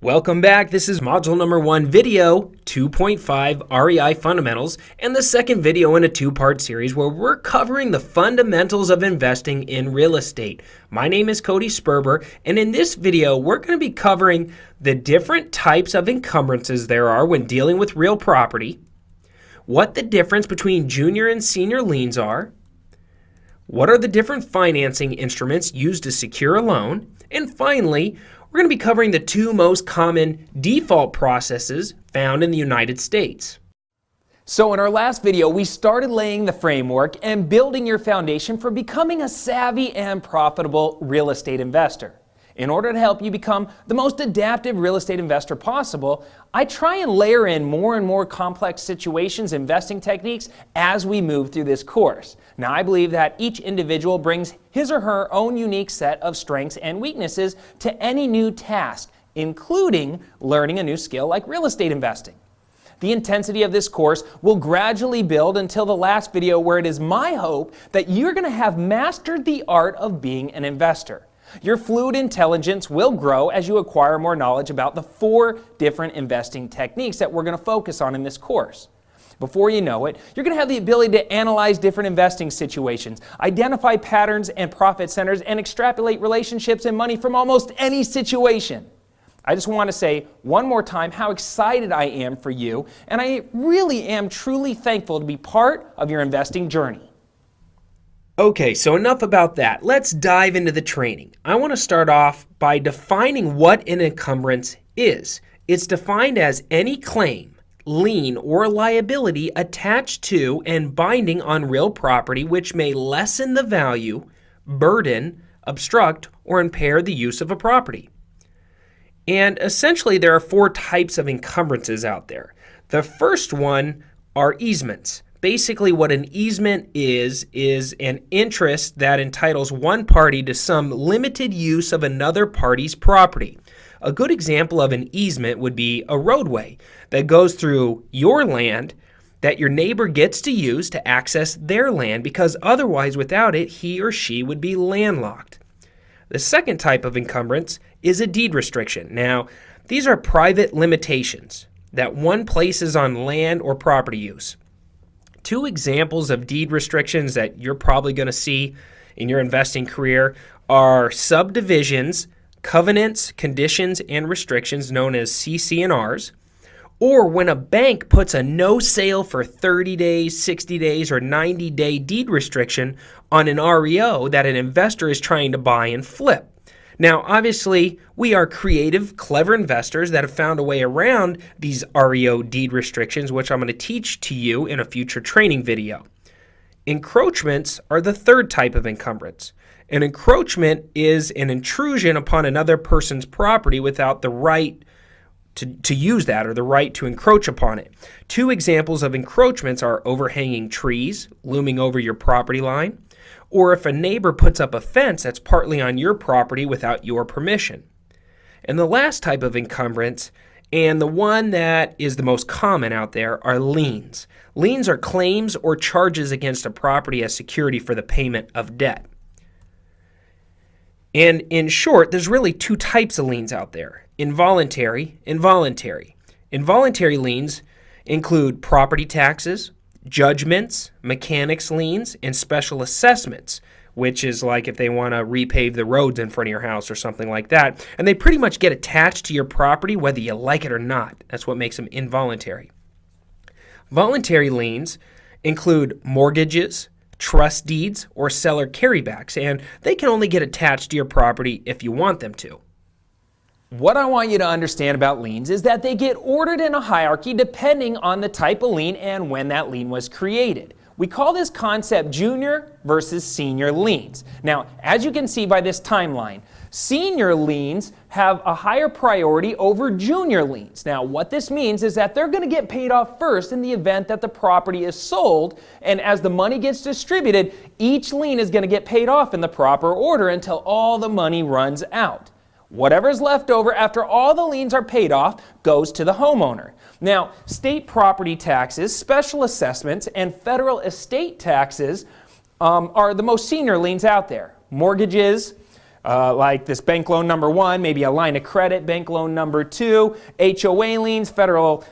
Welcome back. This is module number 1, video 2.5 REI fundamentals, and the second video in a two-part series where we're covering the fundamentals of investing in real estate. My name is Cody Sperber, and in this video, we're going to be covering the different types of encumbrances there are when dealing with real property, what the difference between junior and senior liens are, what are the different financing instruments used to secure a loan, and finally, we're going to be covering the two most common default processes found in the United States. So in our last video, we started laying the framework and building your foundation for becoming a savvy and profitable real estate investor. In order to help you become the most adaptive real estate investor possible, I try and layer in more and more complex situations, investing techniques as we move through this course. Now, I believe that each individual brings his or her own unique set of strengths and weaknesses to any new task, including learning a new skill like real estate investing. The intensity of this course will gradually build until the last video, where it is my hope that you're going to have mastered the art of being an investor. Your fluid intelligence will grow as you acquire more knowledge about the 4 different investing techniques that we're going to focus on in this course. Before you know it, you're going to have the ability to analyze different investing situations, identify patterns and profit centers, and extrapolate relationships and money from almost any situation. I just want to say one more time how excited I am for you, and I really am truly thankful to be part of your investing journey. Okay, so enough about that. Let's dive into the training. I want to start off by defining what an encumbrance is. It's defined as any claim, lien, or liability attached to and binding on real property which may lessen the value, burden, obstruct, or impair the use of a property. And essentially, there are 4 types of encumbrances out there. The first one are easements. Basically, what an easement is an interest that entitles one party to some limited use of another party's property. A good example of an easement would be a roadway that goes through your land that your neighbor gets to use to access their land, because otherwise, without it, he or she would be landlocked. The second type of encumbrance is a deed restriction. Now, these are private limitations that one places on land or property use. 2 examples of deed restrictions that you're probably going to see in your investing career are subdivisions, covenants, conditions, and restrictions known as CC&Rs, or when a bank puts a no sale for 30 days, 60 days, or 90-day deed restriction on an REO that an investor is trying to buy and flip. Now, obviously, we are creative, clever investors that have found a way around these REO deed restrictions, which I'm going to teach to you in a future training video. Encroachments are the third type of encumbrance. An encroachment is an intrusion upon another person's property without the right to use that or the right to encroach upon it. 2 examples of encroachments are overhanging trees looming over your property line, or if a neighbor puts up a fence that's partly on your property without your permission. And the last type of encumbrance, and the one that is the most common out there, are liens. Liens are claims or charges against a property as security for the payment of debt. And in short, there's really 2 types of liens out there: involuntary and voluntary. Involuntary liens include property taxes, judgments, mechanics liens, and special assessments, which is like if they want to repave the roads in front of your house or something like that. And they pretty much get attached to your property whether you like it or not. That's what makes them involuntary. Voluntary liens include mortgages, trust deeds, or seller carrybacks, and they can only get attached to your property if you want them to. What I want you to understand about liens is that they get ordered in a hierarchy depending on the type of lien and when that lien was created. We call this concept junior versus senior liens. Now, as you can see by this timeline, senior liens have a higher priority over junior liens. Now, what this means is that they're going to get paid off first in the event that the property is sold, and as the money gets distributed, each lien is going to get paid off in the proper order until all the money runs out. Whatever's left over after all the liens are paid off goes to the homeowner. Now, state property taxes, special assessments, and federal estate taxes are the most senior liens out there. Mortgages, like this bank loan number 1, maybe a line of credit, bank loan number 2, HOA liens, federal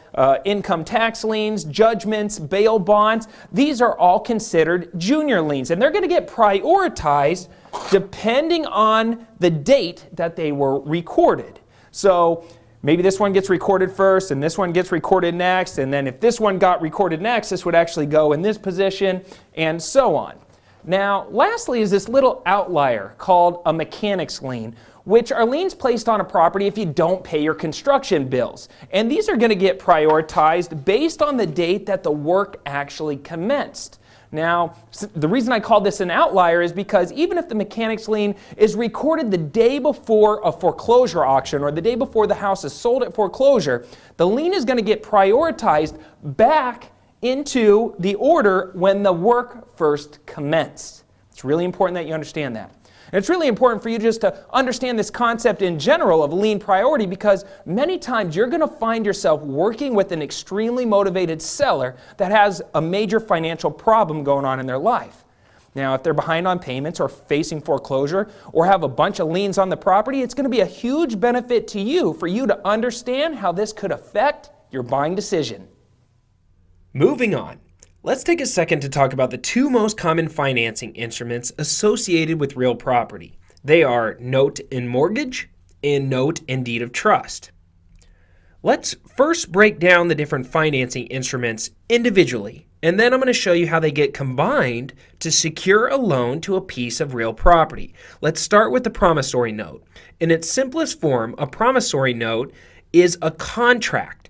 income tax liens, judgments, bail bonds. These are all considered junior liens, and they're going to get prioritized depending on the date that they were recorded. So maybe this one gets recorded first and this one gets recorded next, and then if this one got recorded next, this would actually go in this position, and so on. Now, lastly is this little outlier called a mechanics lien, which are liens placed on a property if you don't pay your construction bills. And these are going to get prioritized based on the date that the work actually commenced. Now, the reason I call this an outlier is because even if the mechanics lien is recorded the day before a foreclosure auction or the day before the house is sold at foreclosure, the lien is going to get prioritized back into the order when the work first commenced. It's really important that you understand that. And it's really important for you just to understand this concept in general of lien priority, because many times you're going to find yourself working with an extremely motivated seller that has a major financial problem going on in their life. Now, if they're behind on payments or facing foreclosure or have a bunch of liens on the property, it's going to be a huge benefit to you for you to understand how this could affect your buying decision. Moving on, let's take a second to talk about the two most common financing instruments associated with real property. They are note and mortgage and note and deed of trust. Let's first break down the different financing instruments individually, and then I'm going to show you how they get combined to secure a loan to a piece of real property. Let's start with the promissory note. In its simplest form, a promissory note is a contract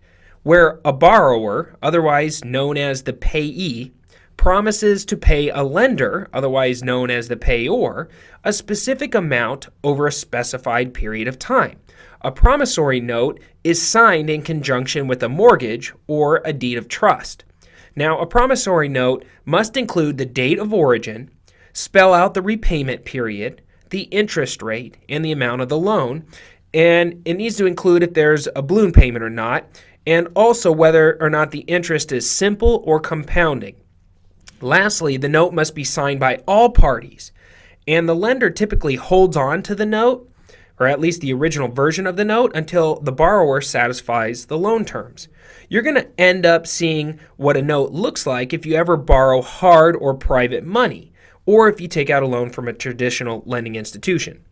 where a borrower, otherwise known as the payee, promises to pay a lender, otherwise known as the payor, a specific amount over a specified period of time. A promissory note is signed in conjunction with a mortgage or a deed of trust. Now, a promissory note must include the date of origin, spell out the repayment period, the interest rate, and the amount of the loan, and it needs to include if there's a balloon payment or not, and also whether or not the interest is simple or compounding. Lastly, the note must be signed by all parties, and the lender typically holds on to the note, or at least the original version of the note, until the borrower satisfies the loan terms. You're going to end up seeing what a note looks like if you ever borrow hard or private money, or if you take out a loan from a traditional lending institution.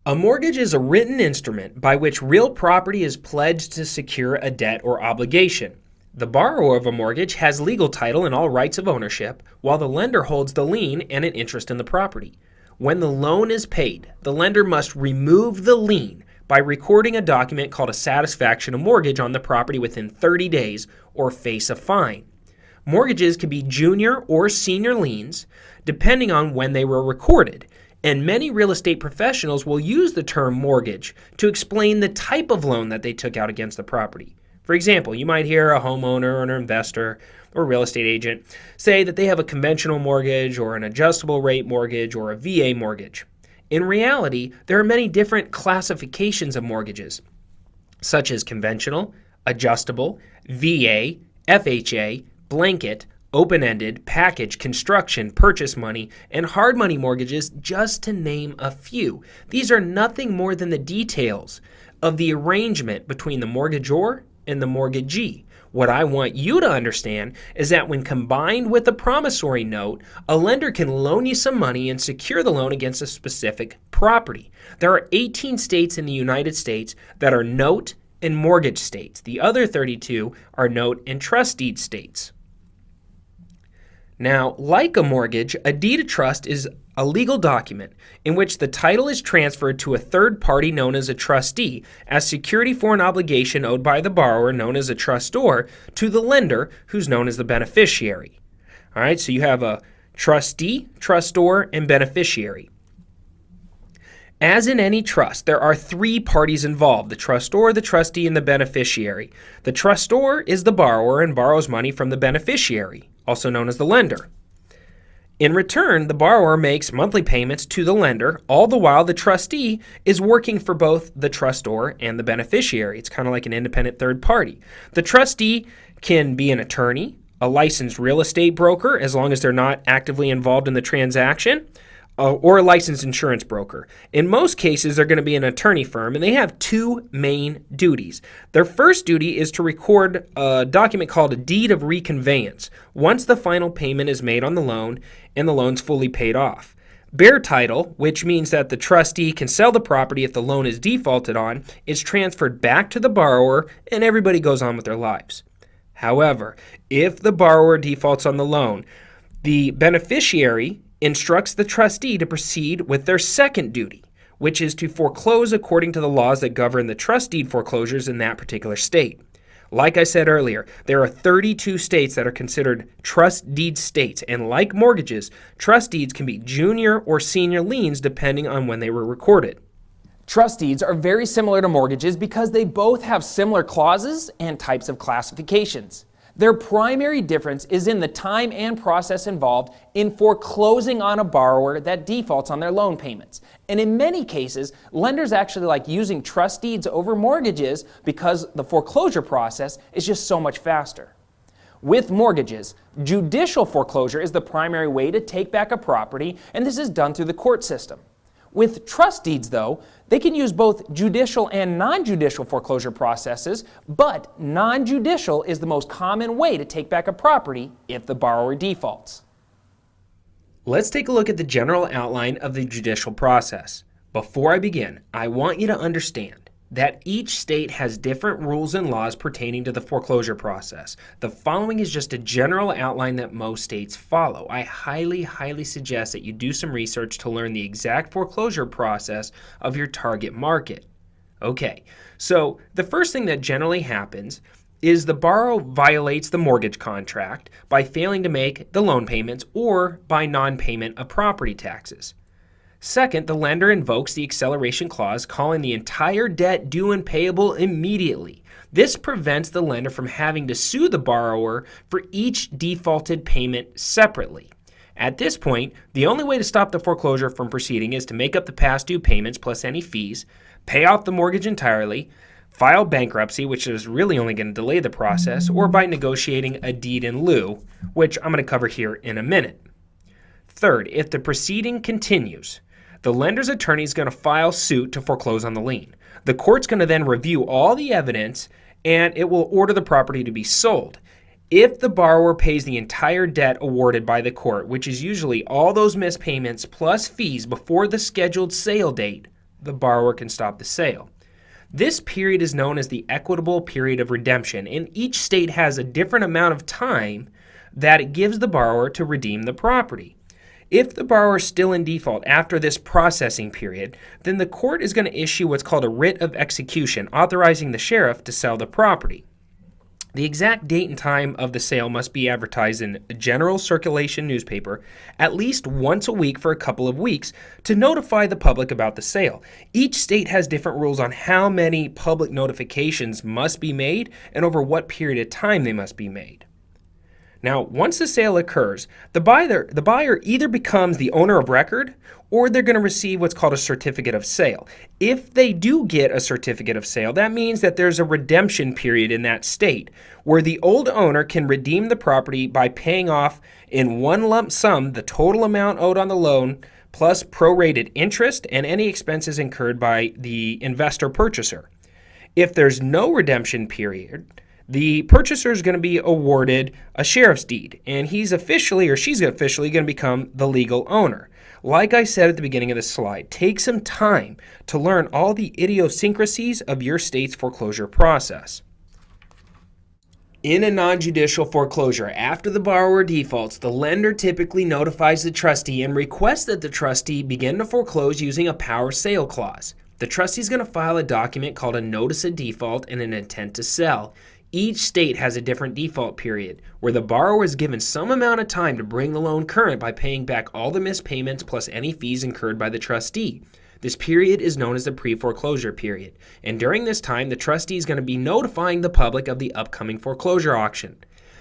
A mortgage is a written instrument by which real property is pledged to secure a debt or obligation. The borrower of a mortgage has legal title and all rights of ownership, while the lender holds the lien and an interest in the property. When the loan is paid, the lender must remove the lien by recording a document called a satisfaction of mortgage on the property within 30 days or face a fine. Mortgages can be junior or senior liens, depending on when they were recorded. And many real estate professionals will use the term mortgage to explain the type of loan that they took out against the property. For example, you might hear a homeowner or an investor or real estate agent say that they have a conventional mortgage or an adjustable rate mortgage or a VA mortgage. In reality, there are many different classifications of mortgages, such as conventional, adjustable, VA, FHA, blanket, open-ended, package, construction, purchase money, and hard money mortgages, just to name a few. These are nothing more than the details of the arrangement between the mortgagor and the mortgagee. What I want you to understand is that when combined with a promissory note, a lender can loan you some money and secure the loan against a specific property. There are 18 states in the United States that are note and mortgage states. The other 32 are note and trust deed states. Now, like a mortgage, a deed of trust is a legal document in which the title is transferred to a third party known as a trustee as security for an obligation owed by the borrower, known as a trustor, to the lender, who's known as the beneficiary. All right, so you have a trustee, trustor, and beneficiary. As in any trust, there are three parties involved: the trustor, the trustee, and the beneficiary. The trustor is the borrower and borrows money from the beneficiary, also known as the lender. In return, the borrower makes monthly payments to the lender, all the while the trustee is working for both the trustor and the beneficiary. It's kind of like an independent third party. The trustee can be an attorney, a licensed real estate broker, as long as they're not actively involved in the transaction, or a licensed insurance broker. In most cases, they're going to be an attorney firm, and they have two main duties. Their first duty is to record a document called a deed of reconveyance once the final payment is made on the loan and the loan's fully paid off. Bare title, which means that the trustee can sell the property if the loan is defaulted on, is transferred back to the borrower, and everybody goes on with their lives. However, if the borrower defaults on the loan, the beneficiary instructs the trustee to proceed with their second duty, which is to foreclose according to the laws that govern the trust deed foreclosures in that particular state. Like I said earlier, there are 32 states that are considered trust deed states, and like mortgages, trust deeds can be junior or senior liens depending on when they were recorded. Trust deeds are very similar to mortgages because they both have similar clauses and types of classifications. Their primary difference is in the time and process involved in foreclosing on a borrower that defaults on their loan payments. And in many cases, lenders actually like using trust deeds over mortgages because the foreclosure process is just so much faster. With mortgages, judicial foreclosure is the primary way to take back a property, and this is done through the court system. With trust deeds, though, they can use both judicial and non-judicial foreclosure processes, but non-judicial is the most common way to take back a property if the borrower defaults. Let's take a look at the general outline of the judicial process. Before I begin, I want you to understand that each state has different rules and laws pertaining to the foreclosure process. The following is just a general outline that most states follow. I highly suggest that you do some research to learn the exact foreclosure process of your target market. Okay, so the first thing that generally happens is the borrower violates the mortgage contract by failing to make the loan payments or by non-payment of property taxes. Second, the lender invokes the acceleration clause, calling the entire debt due and payable immediately. This prevents the lender from having to sue the borrower for each defaulted payment separately. At this point, the only way to stop the foreclosure from proceeding is to make up the past due payments plus any fees, pay off the mortgage entirely, file bankruptcy, which is really only going to delay the process, or by negotiating a deed in lieu, which I'm going to cover here in a minute. Third, if the proceeding continues, the lender's attorney is going to file suit to foreclose on the lien. The court's going to then review all the evidence and it will order the property to be sold. If the borrower pays the entire debt awarded by the court, which is usually all those missed payments plus fees before the scheduled sale date, the borrower can stop the sale. This period is known as the equitable period of redemption, and each state has a different amount of time that it gives the borrower to redeem the property. If the borrower is still in default after this processing period, then the court is going to issue what's called a writ of execution, authorizing the sheriff to sell the property. The exact date and time of the sale must be advertised in a general circulation newspaper at least once a week for a couple of weeks to notify the public about the sale. Each state has different rules on how many public notifications must be made and over what period of time they must be made. Now, once the sale occurs, the buyer either becomes the owner of record or they're going to receive what's called a certificate of sale. If they do get a certificate of sale, that means that there's a redemption period in that state where the old owner can redeem the property by paying off in one lump sum the total amount owed on the loan plus prorated interest and any expenses incurred by the investor purchaser. If there's no redemption period, the purchaser is going to be awarded a sheriff's deed, and he's officially or she's officially going to become the legal owner. Like I said at the beginning of the slide, take some time to learn all the idiosyncrasies of your state's foreclosure process. In a non-judicial foreclosure, after the borrower defaults, the lender typically notifies the trustee and requests that the trustee begin to foreclose using a power sale clause. The trustee is going to file a document called a notice of default and an intent to sell. Each state has a different default period, where the borrower is given some amount of time to bring the loan current by paying back all the missed payments plus any fees incurred by the trustee. This period is known as the pre-foreclosure period, and during this time, the trustee is going to be notifying the public of the upcoming foreclosure auction.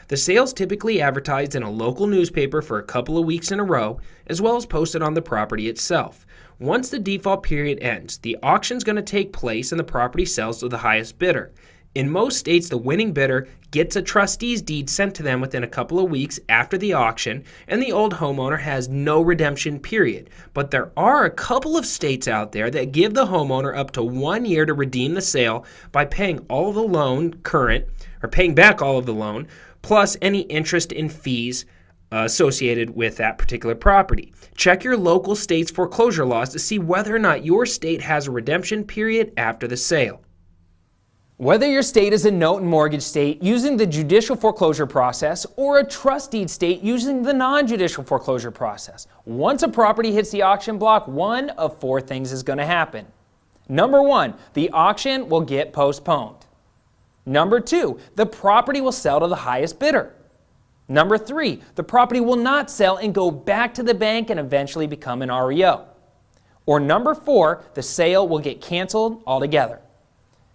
The sale is typically advertised in a local newspaper for a couple of weeks in a row, as well as posted on the property itself. Once the default period ends, the auction is going to take place and the property sells to the highest bidder. In most states, the winning bidder gets a trustee's deed sent to them within a couple of weeks after the auction, and the old homeowner has no redemption period. But there are a couple of states out there that give the homeowner up to 1 year to redeem the sale by paying all of the loan current, or paying back all of the loan, plus any interest and fees associated with that particular property. Check your local state's foreclosure laws to see whether or not your state has a redemption period after the sale. Whether your state is a note and mortgage state using the judicial foreclosure process or a trust deed state using the non-judicial foreclosure process, once a property hits the auction block, one of 4 things is going to happen. Number 1, the auction will get postponed. Number 2, the property will sell to the highest bidder. Number 3, the property will not sell and go back to the bank and eventually become an REO. Or number 4, the sale will get canceled altogether.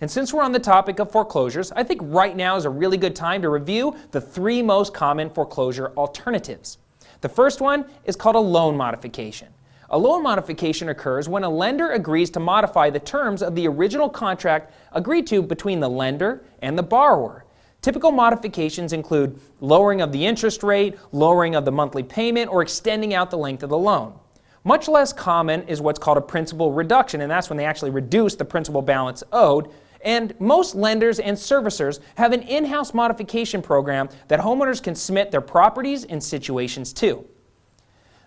And since we're on the topic of foreclosures, I think right now is a really good time to review the 3 most common foreclosure alternatives. The first one is called a loan modification. A loan modification occurs when a lender agrees to modify the terms of the original contract agreed to between the lender and the borrower. Typical modifications include lowering of the interest rate, lowering of the monthly payment, or extending out the length of the loan. Much less common is what's called a principal reduction, and that's when they actually reduce the principal balance owed. And most lenders and servicers have an in-house modification program that homeowners can submit their properties and situations to.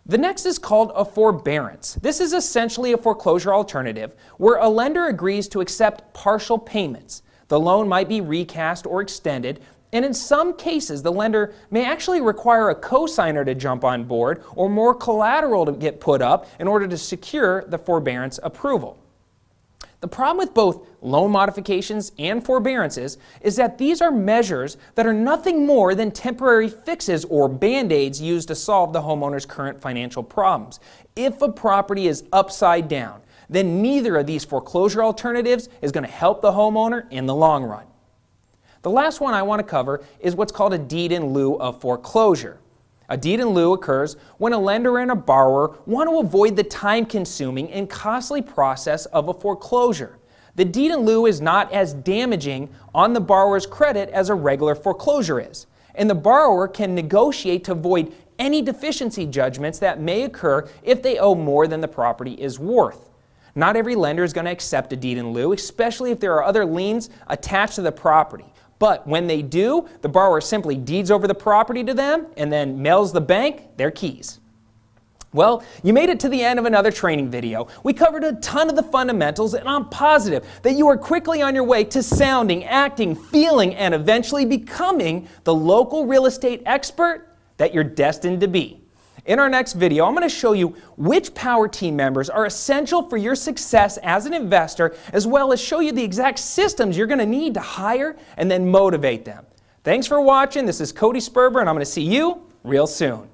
The next is called a forbearance. This is essentially a foreclosure alternative where a lender agrees to accept partial payments. The loan might be recast or extended, and in some cases the lender may actually require a cosigner to jump on board or more collateral to get put up in order to secure the forbearance approval. The problem with both loan modifications and forbearances is that these are measures that are nothing more than temporary fixes or band-aids used to solve the homeowner's current financial problems. If a property is upside down, then neither of these foreclosure alternatives is going to help the homeowner in the long run. The last one I want to cover is what's called a deed in lieu of foreclosure. A deed in lieu occurs when a lender and a borrower want to avoid the time-consuming and costly process of a foreclosure. The deed in lieu is not as damaging on the borrower's credit as a regular foreclosure is, and the borrower can negotiate to avoid any deficiency judgments that may occur if they owe more than the property is worth. Not every lender is going to accept a deed in lieu, especially if there are other liens attached to the property. But when they do, the borrower simply deeds over the property to them and then mails the bank their keys. Well, you made it to the end of another training video. We covered a ton of the fundamentals, and I'm positive that you are quickly on your way to sounding, acting, feeling, and eventually becoming the local real estate expert that you're destined to be. In our next video, I'm going to show you which Power Team members are essential for your success as an investor, as well as show you the exact systems you're going to need to hire and then motivate them. Thanks for watching. This is Cody Sperber, and I'm going to see you real soon.